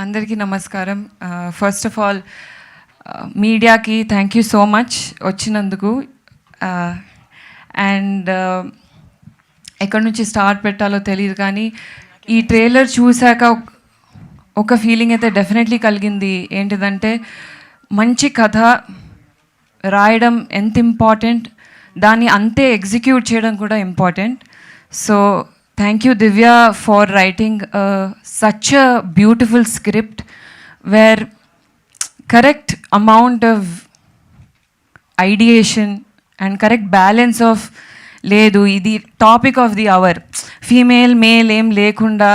అందరికీ నమస్కారం. First of all మీడియాకి థ్యాంక్ యూ సో మచ్ వచ్చినందుకు. అండ్ ఎక్కడి నుంచి స్టార్ట్ పెట్టాలో తెలియదు, కానీ ఈ ట్రైలర్ చూశాక ఒక ఫీలింగ్ అయితే డెఫినెట్లీ కలిగింది. ఏంటిదంటే మంచి కథ రాయడం ఎంత ఇంపార్టెంట్, దాన్ని అంతే ఎగ్జిక్యూట్ చేయడం కూడా important. So thank you Divya for writing such a beautiful script where correct amount of ideation and correct balance of ledu idi topic of the hour female male em lekunda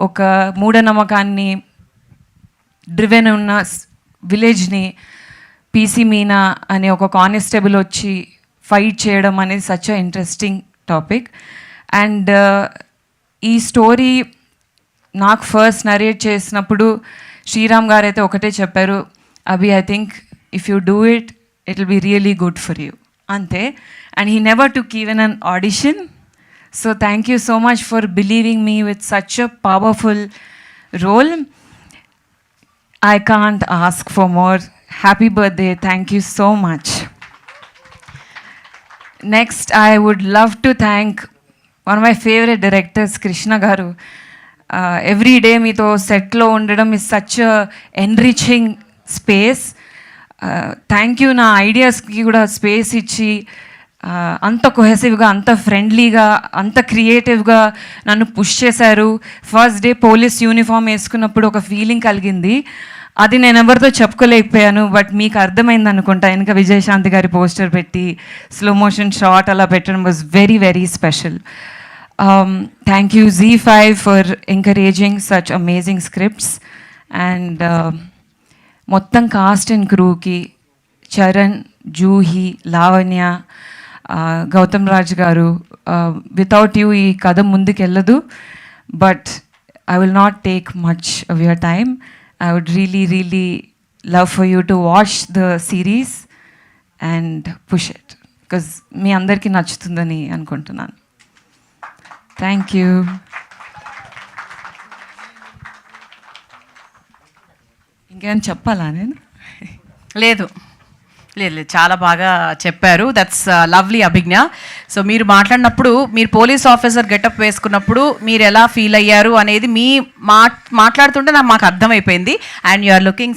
oka mooda namakanni driven unna village ni PC Meena ane oka constable వచ్చి fight చేయడం అనేది such a interesting topic. And ఈ story నాకు first narrate చేసినప్పుడు శ్రీరామ్ గారు అయితే ఒకటే చెప్పారు, అభి I think if you do it will be really good for you అంతే. And he never took even an audition. So thank you so much for believing me with such a powerful role. I can't ask for more. Happy birthday. Thank you so much. Next I would love to thank one of my favorite directors, Krishna garu. Every day meeto set lo undadam is such a enriching space. Thank you na ideas ki kuda space ichi anta cohesive ga, anta friendly ga, anta creative ga nannu push chesaru. First day police uniform eskunnappudu oka feeling kalgindi. అది నేను ఎవరితో చెప్పుకోలేకపోయాను, but మీకు అర్థమైంది అనుకుంటా. ఇంకా విజయశాంతి గారి poster పెట్టి slow motion shot అలా పెట్టడం was very very special. Thank you ZEE5 for encouraging such amazing scripts. And మొత్తం కాస్ట్ అండ్ క్రూకి చరణ్, జూహి, లావణ్య, గౌతమ్ రాజ్ గారు, వితౌట్ యూ ఈ కథ ముందుకెళ్ళదు. But I will not take much of your time. I would really, really love for you to watch the series and push it, because మీ అందరికీ నచ్చుతుందని అనుకుంటున్నాను. Thank you. ఇంకేమైనా చెప్పాలా నేను? లేదు లేదు లేదు, చాలా బాగా చెప్పారు. That's lovely అభిజ్ఞ. సో మీరు మాట్లాడినప్పుడు, మీరు పోలీస్ ఆఫీసర్ గెటప్ వేసుకున్నప్పుడు మీరు ఎలా ఫీల్ అయ్యారు అనేది మీ మాట్లాడుతుంటే మాకు అర్థమైపోయింది. And you are looking